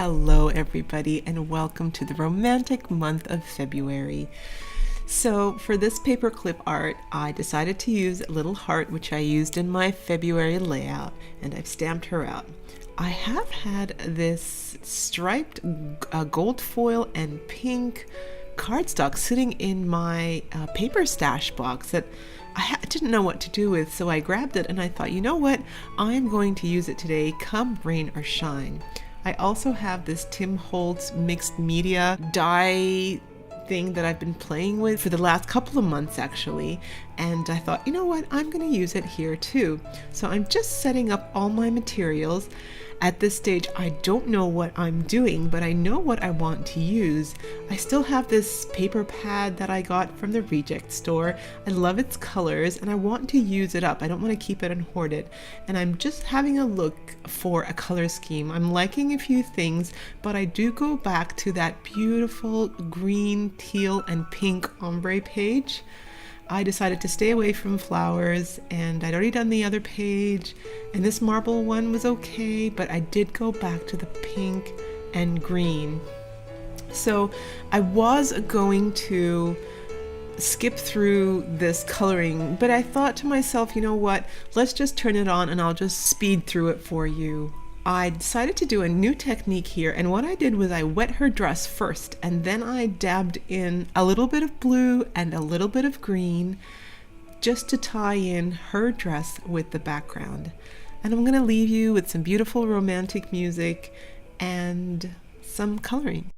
Hello everybody and welcome to the romantic month of February. So for this paperclip art, I decided to use a little heart which I used in my February layout, and I've stamped her out. I have had this striped gold foil and pink cardstock sitting in my paper stash box that I didn't know what to do with, so I grabbed it and I thought, you know what, I'm going to use it today come rain or shine. I also have this Tim Holtz mixed media die thing that I've been playing with for the last couple of months actually, and I thought, you know what, I'm going to use it here too. So I'm just setting up all my materials. At this stage I don't know what I'm doing, but I know what I want to use. I still have this paper pad that I got from the reject store. I love its colors and I want to use it up. I don't want to keep it and hoard it, and I'm just having a look for a color scheme. I'm liking a few things, but I do go back to that beautiful green, teal and pink ombre page. I decided to stay away from flowers, and I'd already done the other page, and this marble one was okay, but I did go back to the pink and green. So I was going to skip through this coloring, but I thought to myself, you know what, let's just turn it on and I'll just speed through it for you. I decided to do a new technique here, and what I did was I wet her dress first and then I dabbed in a little bit of blue and a little bit of green just to tie in her dress with the background. And I'm going to leave you with some beautiful romantic music and some coloring.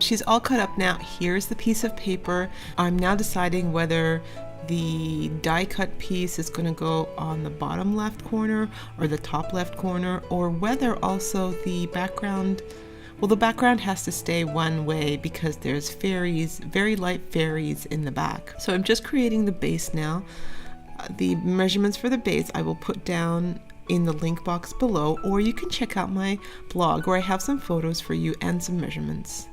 She's all cut up now. Here's the piece of paper. I'm now deciding whether the die cut piece is going to go on the bottom left corner or the top left corner, or whether also the background, well, the background has to stay one way because there's fairies, very light fairies in the back. So I'm just creating the base now. The measurements for the base I will put down in the link box below, or you can check out my blog where I have some photos for you and some measurements.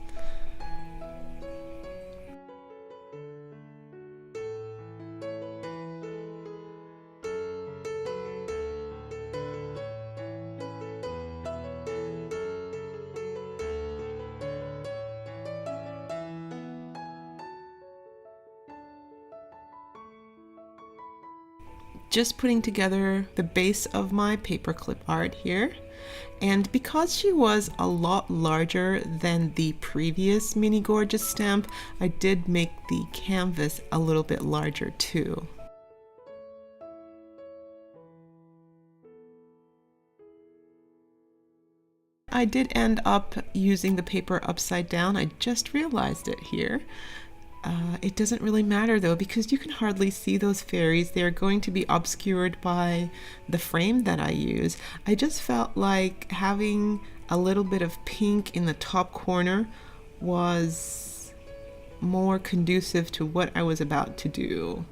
Just putting together the base of my paperclip art here, and because she was a lot larger than the previous mini Gorjuss stamp, I did make the canvas a little bit larger too. I did end up using the paper upside down. I just realized it here. It doesn't really matter though, because you can hardly see those fairies. They're going to be obscured by the frame that I use. I just felt like having a little bit of pink in the top corner was more conducive to what I was about to do.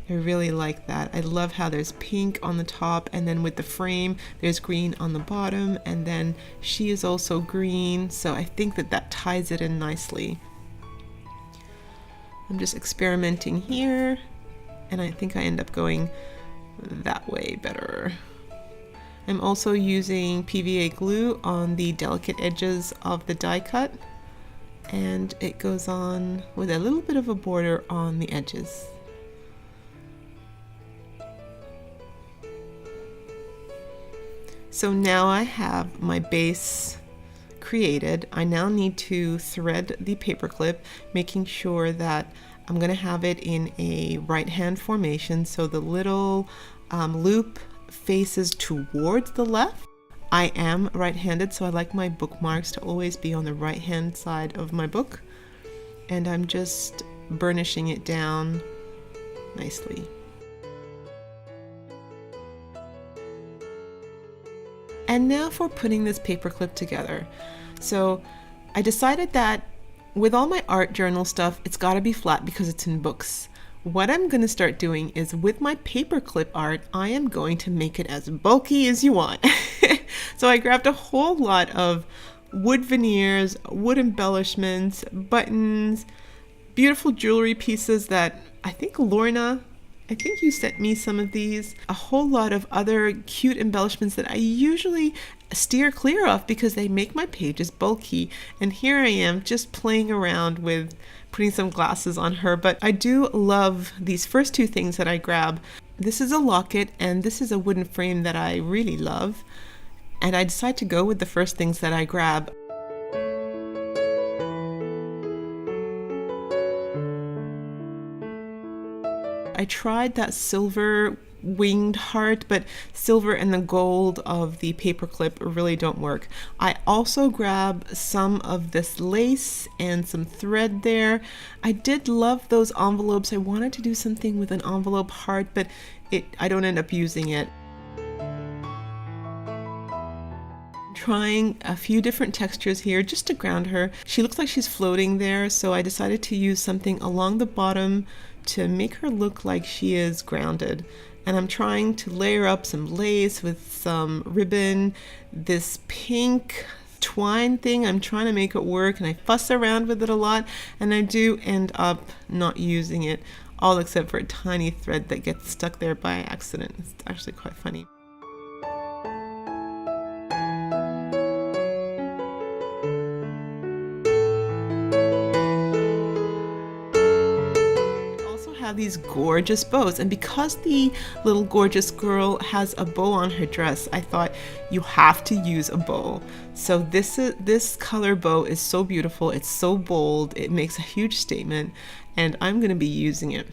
I really like that. I love how there's pink on the top, and then with the frame there's green on the bottom, and then she is also green, so I think that that ties it in nicely. I'm just experimenting here, and I think I end up going that way better. I'm also using PVA glue on the delicate edges of the die cut, and it goes on with a little bit of a border on the edges. So now I have my base created. I now need to thread the paperclip, making sure that I'm going to have it in a right hand formation, so the little loop faces towards the left. I am right-handed, so I like my bookmarks to always be on the right hand side of my book, and I'm just burnishing it down nicely. And now for putting this paperclip together. So I decided that with all my art journal stuff, it's got to be flat because it's in books. What I'm going to start doing is with my paperclip art, I am going to make it as bulky as you want. So I grabbed a whole lot of wood veneers, wood embellishments, buttons, beautiful jewelry pieces that I think Lorna, I think you sent me some of these, a whole lot of other cute embellishments that I usually steer clear of because they make my pages bulky. And here I am just playing around with putting some glasses on her. But I do love these first two things that I grab. This is a locket and this is a wooden frame that I really love. And I decide to go with the first things that I grab. I tried that silver winged heart, but silver and the gold of the paperclip really don't work. I also grab some of this lace and some thread there. I did love those envelopes. I wanted to do something with an envelope heart, but I don't end up using it. Trying a few different textures here just to ground her. She looks like she's floating there, so I decided to use something along the bottom to make her look like she is grounded. And I'm trying to layer up some lace with some ribbon, this pink twine thing. I'm trying to make it work and I fuss around with it a lot, and I do end up not using it, all except for a tiny thread that gets stuck there by accident. It's actually quite funny. These gorgeous bows, and because the little gorgeous girl has a bow on her dress, I thought you have to use a bow. So this color bow is so beautiful, it's so bold, it makes a huge statement, and I'm going to be using it.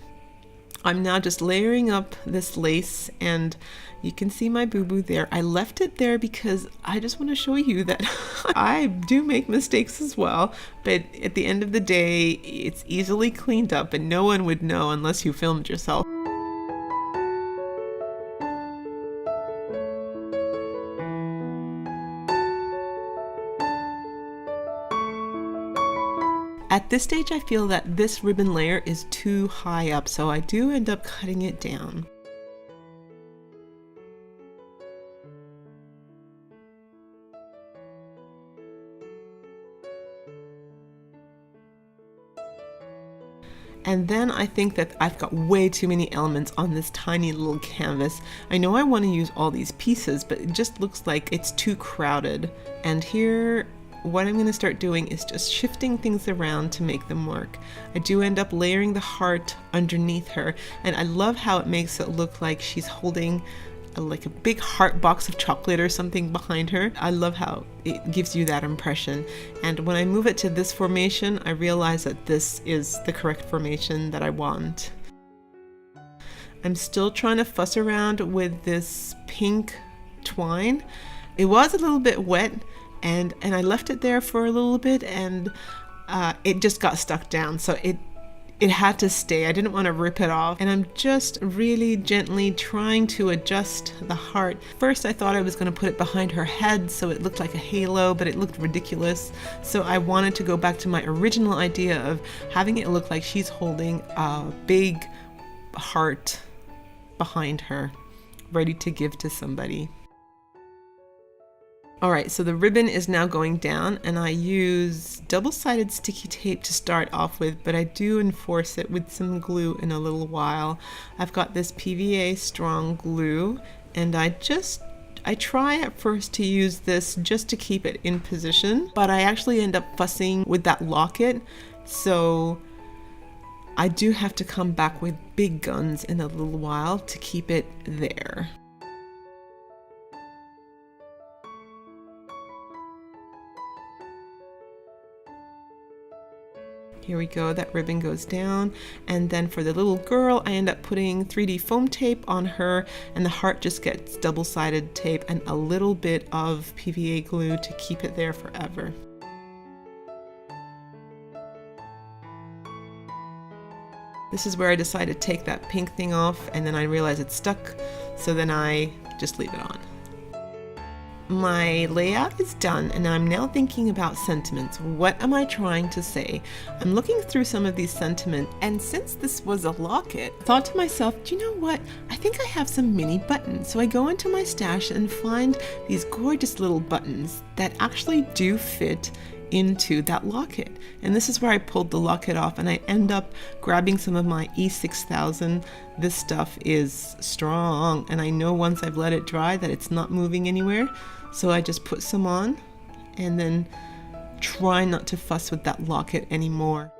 I'm now just layering up this lace, and you can see my boo-boo there. I left it there because I just want to show you that I do make mistakes as well, but at the end of the day, it's easily cleaned up and no one would know unless you filmed yourself. At this stage, I feel that this ribbon layer is too high up, so I do end up cutting it down. And then I think that I've got way too many elements on this tiny little canvas. I know I want to use all these pieces, but it just looks like it's too crowded. And here, what I'm going to start doing is just shifting things around to make them work. I do end up layering the heart underneath her, and I love how it makes it look like she's holding like a big heart box of chocolate or something behind her. I love how it gives you that impression. And when I move it to this formation, I realize that this is the correct formation that I want. I'm still trying to fuss around with this pink twine. It was a little bit wet, and I left it there for a little bit, and it just got stuck down, so it had to stay. I didn't want to rip it off, and I'm just really gently trying to adjust the heart. First I thought I was going to put it behind her head so it looked like a halo, but it looked ridiculous, so I wanted to go back to my original idea of having it look like she's holding a big heart behind her, ready to give to somebody. Alright, so the ribbon is now going down, and I use double-sided sticky tape to start off with, but I do enforce it with some glue in a little while. I've got this PVA strong glue, and I try at first to use this just to keep it in position, but I actually end up fussing with that locket, so I do have to come back with big guns in a little while to keep it there. Here we go, that ribbon goes down, and then for the little girl I end up putting 3D foam tape on her, and the heart just gets double-sided tape and a little bit of PVA glue to keep it there forever. This is where I decided to take that pink thing off, and then I realized it's stuck, so then I just leave it on. My layout is done, and I'm now thinking about sentiments. What am I trying to say? I'm looking through some of these sentiments, and since this was a locket, I thought to myself, do you know what? I think I have some mini buttons. So I go into my stash and find these gorgeous little buttons that actually do fit into that locket. And this is where I pulled the locket off, and I end up grabbing some of my E6000. This stuff is strong, and I know once I've let it dry that it's not moving anywhere. So I just put some on and then try not to fuss with that locket anymore.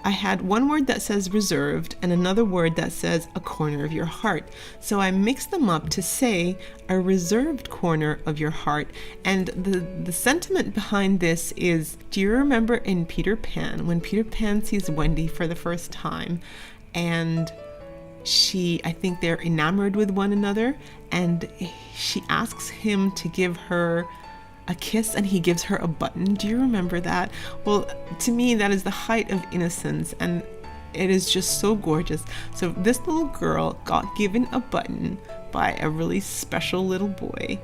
I had one word that says reserved and another word that says a corner of your heart. So I mixed them up to say a reserved corner of your heart. And the sentiment behind this is, do you remember in Peter Pan, when Peter Pan sees Wendy for the first time, and I think they're enamored with one another, and she asks him to give her a kiss and he gives her a button. Do you remember that? Well, to me, that is the height of innocence, and it is just so gorgeous. So this little girl got given a button by a really special little boy,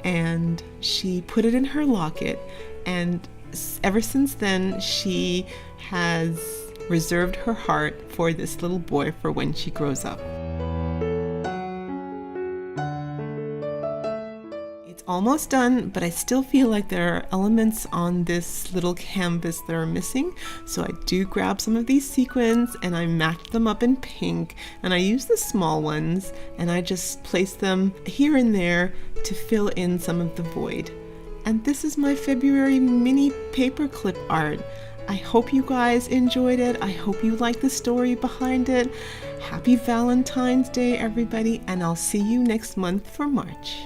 and she put it in her locket, and ever since then she has reserved her heart for this little boy for when she grows up. It's almost done, but I still feel like there are elements on this little canvas that are missing. So I do grab some of these sequins and I match them up in pink, and I use the small ones and I just place them here and there to fill in some of the void. And this is my February mini paperclip art. I hope you guys enjoyed it. I hope you like the story behind it. Happy Valentine's Day, everybody, and I'll see you next month for March.